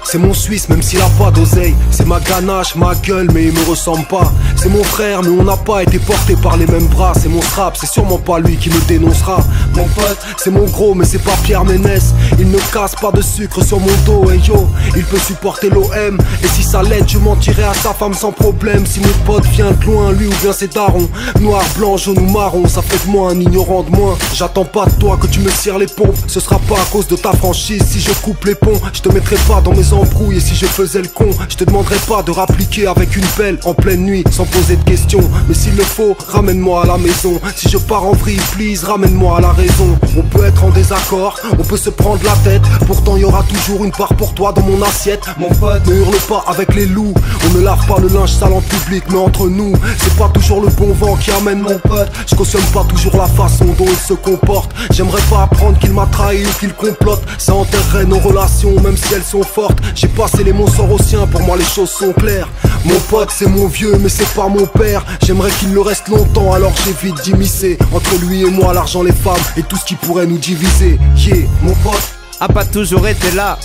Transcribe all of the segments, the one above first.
c'est mon Suisse même s'il a pas d'oseille. C'est ma ganache, ma gueule mais il me ressemble pas. C'est mon frère mais on n'a pas été porté par les mêmes bras. C'est mon strap, c'est sûrement pas lui qui me dénoncera. Mon pote, c'est mon gros mais c'est pas Pierre Ménès. Il ne casse pas de sucre sur mon dos, hey yo. Il peut supporter l'OM et si ça l'aide je mentirai à sa femme sans problème. Si mon pote vient de loin, lui ou bien ses darons, noir, blanc, jaune ou marron, ça fait de moi un ignorant de moins. J'attends pas de toi que tu me cires les pompes. Ce sera pas à cause de ta franchise si je coupe les ponts. Je te mettrai pas dans mes embrouilles et si je faisais le con, je te demanderai pas de rappliquer avec une pelle en pleine nuit sans poser de questions. Mais s'il le faut, ramène-moi à la maison. Si je pars en vrille, please, ramène-moi à la raison. On peut être en désaccord, on peut se prendre la tête, pourtant y aura toujours une part pour toi dans mon assiette. Mon pote, ne hurle pas avec les loups. On ne lave pas le linge sale en public, mais entre nous, c'est pas toujours le bon vent qui amène mon pote. Je cautionne pas toujours la façon dont il se comporte. J'aimerais pas apprendre qu'il m'a trahi ou qu'il complote. Ça enterrerait nos relations même si elles sont fortes. J'ai passé les mots sans aux siens, pour moi les choses sont claires. Mon pote c'est mon vieux mais c'est pas mon père. J'aimerais qu'il le reste longtemps alors j'évite d'immiscer entre lui et moi l'argent, les femmes et tout ce qui pourrait nous diviser. Yeah, mon pote a pas toujours été là.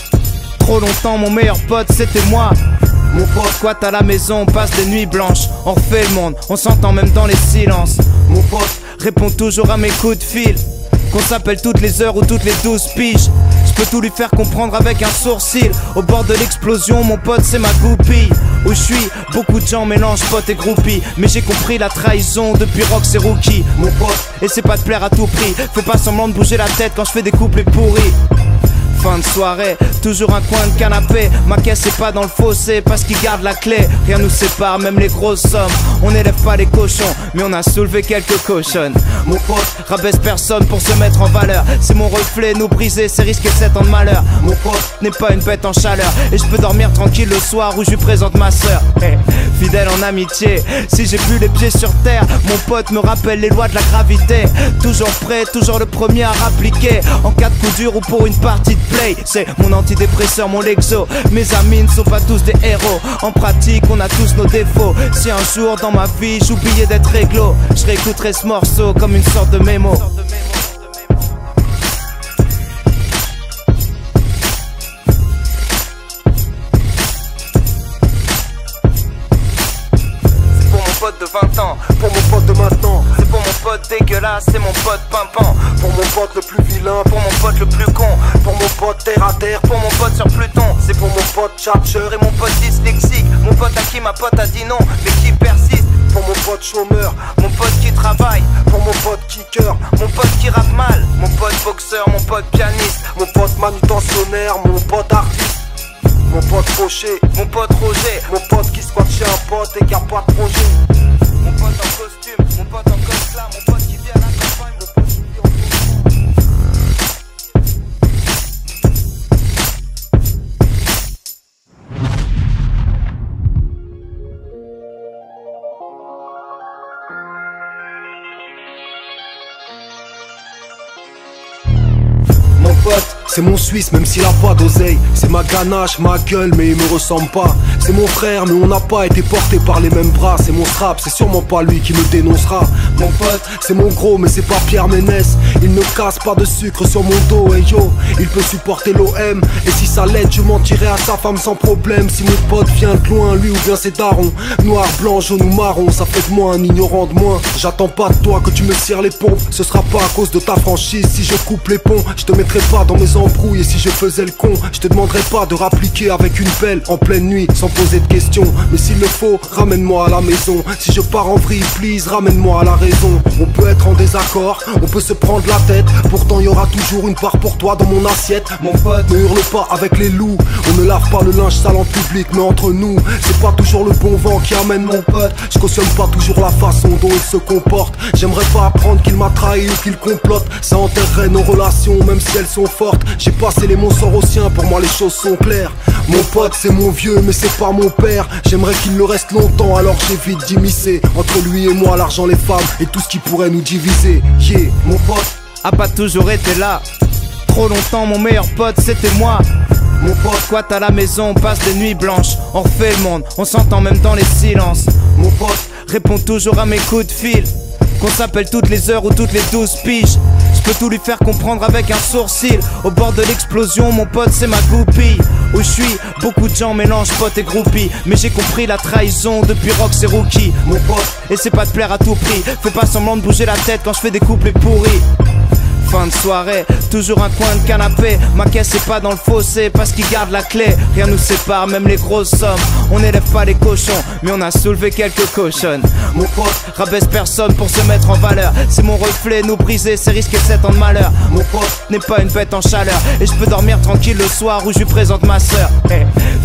Trop longtemps mon meilleur pote c'était moi. Mon pote squatte à la maison, on passe des nuits blanches. On refait le monde, on s'entend même dans les silences. Mon pote répond toujours à mes coups de fil, qu'on s'appelle toutes les heures ou toutes les 12 piges. Je peux tout lui faire comprendre avec un sourcil. Au bord de l'explosion, mon pote c'est ma goupille. Où je suis, beaucoup de gens mélangent pote et groupie. Mais j'ai compris la trahison depuis Rox et Rookie. Mon pote, et c'est pas de plaire à tout prix. Fais pas semblant de bouger la tête quand je fais des couplets pourris. Fin de soirée, toujours un coin de canapé. Ma caisse est pas dans le fossé parce qu'il garde la clé. Rien nous sépare, même les grosses sommes. On n'élève pas les cochons, mais on a soulevé quelques cochonnes. Mon pote rabaisse personne pour se mettre en valeur. C'est mon reflet, nous briser, c'est risquer 7 ans de malheur. Mon pote n'est pas une bête en chaleur et je peux dormir tranquille le soir où je lui présente ma soeur. Fidèle en amitié, si j'ai plus les pieds sur terre, mon pote me rappelle les lois de la gravité. Toujours prêt, toujours le premier à rappliquer en cas de coup dur ou pour une partie de play. C'est mon antidépresseur, mon Lexo. Mes amis ne sont pas tous des héros. En pratique, on a tous nos défauts. Si un jour dans ma vie j'oubliais d'être réglo, je réécouterai ce morceau comme une sorte de mémo. De 20 ans, pour mon pote de maintenant. C'est pour mon pote dégueulasse, c'est mon pote pimpant. Pour mon pote le plus vilain, pour mon pote le plus con. Pour mon pote terre à terre, pour mon pote sur Pluton. C'est pour mon pote tchatcheur et mon pote dyslexique. Mon pote à qui ma pote a dit non, mais qui persiste. Pour mon pote chômeur, mon pote qui travaille. Pour mon pote kicker, mon pote qui rappe mal. Mon pote boxeur, mon pote pianiste. Mon pote manutentionnaire, mon pote artiste. Mon pote fauché, mon pote Roger. Mon pote qui squatte chez un pote et qui a pas de projet. Mon pote en costume, mon pote en cosplay, mon pote qui vit à la campagne, mon pote qui vit en Mon pote, c'est mon Suisse même s'il a pas d'oseille. C'est ma ganache, ma gueule mais il me ressemble pas. C'est mon frère mais on n'a pas été porté par les mêmes bras. C'est mon strap, c'est sûrement pas lui qui me dénoncera. Mon pote, c'est mon gros mais c'est pas Pierre Ménès. Il ne casse pas de sucre sur mon dos, hey yo. Il peut supporter l'OM et si ça l'aide je mentirai à sa femme sans problème. Si mon pote vient de loin, lui ou bien ses darons, noir, blanc, jaune ou marron, ça fait de moi un ignorant de moins. J'attends pas de toi que tu me cires les pompes. Ce sera pas à cause de ta franchise si je coupe les ponts. Je te mettrai pas dans mes embrouilles et si je faisais le con, je te demanderai pas de rappliquer avec une pelle en pleine nuit sans poser de questions. Mais s'il le faut, ramène-moi à la maison. Si je pars en vrille, please, ramène-moi à la raison. On peut être en désaccord, on peut se prendre la tête, pourtant y aura toujours une part pour toi dans mon assiette. Mon pote, ne hurle pas avec les loups. On ne lave pas le linge sale en public, mais entre nous, c'est pas toujours le bon vent qui amène mon pote. Je cautionne pas toujours la façon dont il se comporte. J'aimerais pas apprendre qu'il m'a trahi ou qu'il complote. Ça enterrerait nos relations même si elles sont fortes. J'ai passé les mots sans aux siens, pour moi les choses sont claires. Mon pote c'est mon vieux mais c'est pas mon père. J'aimerais qu'il le reste longtemps alors j'évite d'immiscer entre lui et moi l'argent, les femmes et tout ce qui pourrait nous diviser. Yeah, mon pote a pas toujours été là. Trop longtemps mon meilleur pote c'était moi. Mon pote squatte à la maison, on passe des nuits blanches. On refait le monde, on s'entend même dans les silences. Mon pote répond toujours à mes coups de fil, qu'on s'appelle toutes les heures ou toutes les 12 piges. Je peux tout lui faire comprendre avec un sourcil. Au bord de l'explosion, mon pote c'est ma goupille. Où je suis, beaucoup de gens mélangent pote et groupie. Mais j'ai compris la trahison depuis Rox et Rookie. Mon pote, et c'est pas de plaire à tout prix. Fais pas semblant de bouger la tête quand je fais des couplets pourris. Fin de soirée, toujours un coin de canapé. Ma caisse est pas dans le fossé parce qu'il garde la clé. Rien nous sépare, même les grosses sommes. On n'élève pas les cochons, mais on a soulevé quelques cochonnes. Mon pote rabaisse personne pour se mettre en valeur. C'est mon reflet, nous briser, c'est risquer 7 ans de malheur. Mon pote n'est pas une bête en chaleur. Et je peux dormir tranquille le soir où je lui présente ma soeur.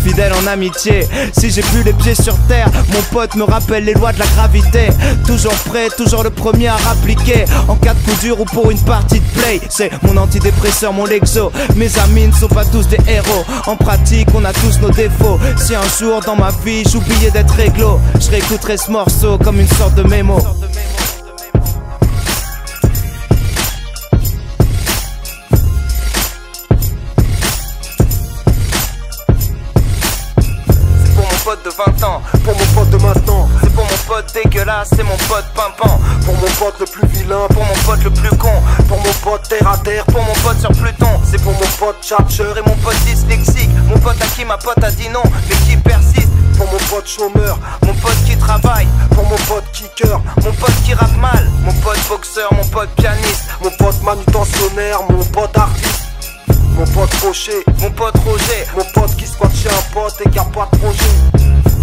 Fidèle en amitié, si j'ai plus les pieds sur terre, mon pote me rappelle les lois de la gravité. Toujours prêt, toujours le premier à rappliquer. En cas de coup dur ou pour une partie de play, c'est mon antidépresseur, mon Lexo. Mes amis ne sont pas tous des héros. En pratique, on a tous nos défauts. Si un jour dans ma vie j'oubliais d'être réglo, je réécouterai ce morceau comme une sorte de mémo. De 20 ans, pour mon pote de maintenant, c'est pour mon pote dégueulasse, c'est mon pote pimpant. pour mon pote le plus vilain, Pour mon pote le plus con, pour mon pote terre à terre, pour mon pote sur Pluton. c'est pour mon pote tchatcheur, Et mon pote dyslexique, mon pote à qui ma pote a dit non, mais qui persiste. pour mon pote chômeur, Mon pote qui travaille, pour mon pote kicker, mon pote qui rappe mal, mon pote boxeur, mon pote pianiste, mon pote manutentionnaire, mon pote artiste, mon pote fauché, mon pote Roger, mon pote qui squatte chez un pote et qui a pas de projet.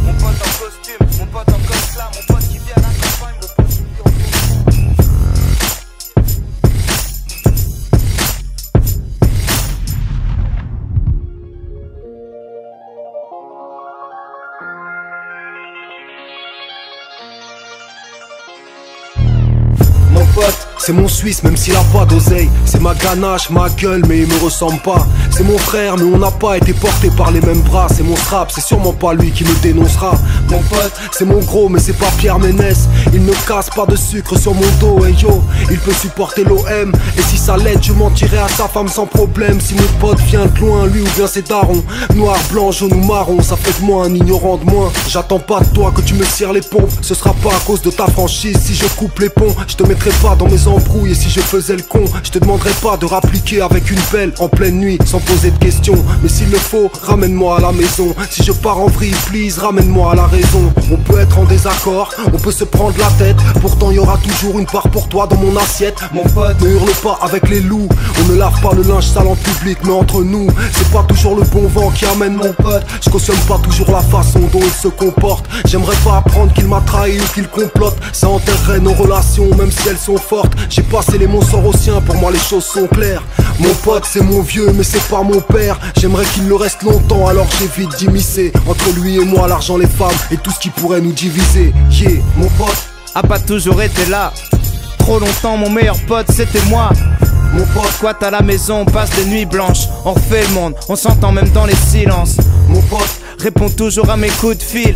mon pote en costume, mon pote en cosplay, mon pote qui vit à la campagne, mon pote qui vit en Mon pote, c'est mon Suisse même s'il a pas d'oseille. C'est ma ganache, ma gueule mais il me ressemble pas. C'est mon frère mais on n'a pas été porté par les mêmes bras. C'est mon strap, c'est sûrement pas lui qui me dénoncera. Mon pote, c'est mon gros mais c'est pas Pierre Ménès. Il ne casse pas de sucre sur mon dos. Et yo, il peut supporter l'OM. Et si ça l'aide, je mentirai à sa femme sans problème. Si mon pote vient de loin, lui ou bien c'est daron. Noir, blanc, jaune ou marron, ça fait de moi un ignorant de moins. J'attends pas de toi que tu me cires les pompes. Ce sera pas à cause de ta franchise. Si je coupe les ponts, je te mettrai pas dans mes embrouilles. Et si je faisais le con, je te demanderais pas de rappliquer avec une pelle en pleine nuit sans poser de questions. Mais s'il le faut, ramène-moi à la maison. Si je pars en vrille, please, ramène-moi à la raison. On peut être en désaccord, on peut se prendre la tête. Pourtant y aura toujours une part pour toi dans mon assiette. Mon pote, ne hurle pas avec les loups. On ne lave pas le linge sale en public, mais entre nous, c'est pas toujours le bon vent qui amène mon pote. Je cautionne pas toujours la façon dont il se comporte. J'aimerais pas apprendre qu'il m'a trahi ou qu'il complote. Ça enterrerait nos relations, même si elles sont fortes. J'ai passé les mots sans aux siens, pour moi les choses sont claires. Mon pote c'est mon vieux mais c'est pas mon père. J'aimerais qu'il le reste longtemps alors j'évite d'immiscer entre lui et moi l'argent, les femmes et tout ce qui pourrait nous diviser. Yeah, mon pote a pas toujours été là. Trop longtemps mon meilleur pote c'était moi. Mon pote Squatte à la maison, on passe des nuits blanches. On refait le monde, on s'entend même dans les silences. Mon pote répond toujours à mes coups de fil.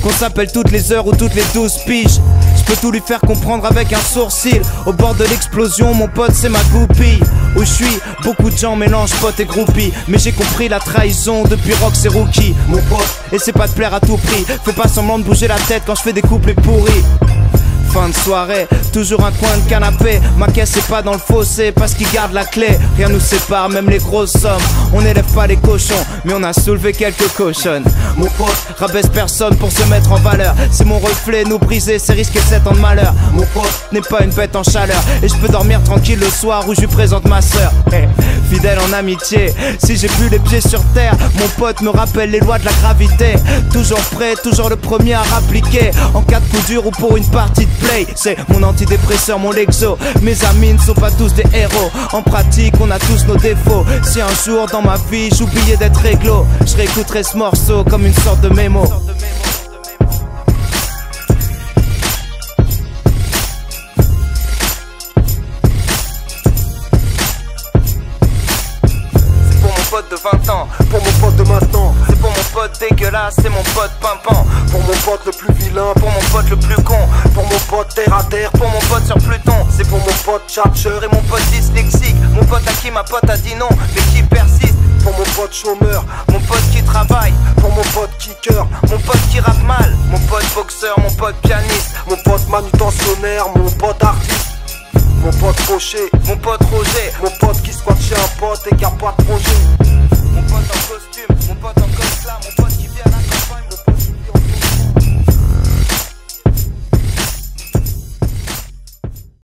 Qu'on s'appelle toutes les heures ou toutes les 12 piges. Je peux tout lui faire comprendre avec un sourcil. Au bord de l'explosion, mon pote c'est ma goupille. Où je suis, beaucoup de gens mélangent pote et groupie. Mais j'ai compris la trahison depuis Rox et Rookie. Mon pote, et c'est pas de plaire à tout prix. Fais pas semblant de bouger la tête quand je fais des couplets pourris. Fin de soirée, toujours un coin de canapé. Ma caisse est pas dans le fossé parce qu'il garde la clé. Rien nous sépare, même les grosses sommes. On n'élève pas les cochons, mais on a soulevé quelques cochonnes. Mon pote rabaisse personne pour se mettre en valeur. C'est mon reflet, nous briser, c'est risquer 7 ans de malheur. Mon pote n'est pas une bête en chaleur. Et je peux dormir tranquille le soir où je lui présente ma soeur. Fidèle en amitié, si j'ai plus les pieds sur terre, mon pote me rappelle les lois de la gravité. Toujours prêt, toujours le premier à rappliquer. En cas de coup dur ou pour une partie de play, c'est mon antidépresseur, mon Lexo. Mes amis ne sont pas tous des héros. En pratique, on a tous nos défauts. Si un jour dans ma vie j'oubliais d'être réglo, je réécouterai ce morceau comme une sorte de mémo. De 20 ans, pour mon pote de maintenant, c'est pour mon pote dégueulasse, c'est mon pote pimpant. Pour mon pote le plus vilain, pour mon pote le plus con, pour mon pote terre à terre, pour mon pote sur Pluton. C'est pour mon pote tchatcheur et mon pote dyslexique, mon pote à qui ma pote a dit non, mais qui persiste. pour mon pote chômeur, mon pote qui travaille, pour mon pote kicker, mon pote qui rappe mal, mon pote boxeur, mon pote pianiste, mon pote manutentionnaire, mon pote artiste, mon pote Rocher, mon pote Roger, mon pote qui squatte chez un pote et qui a pas de projet.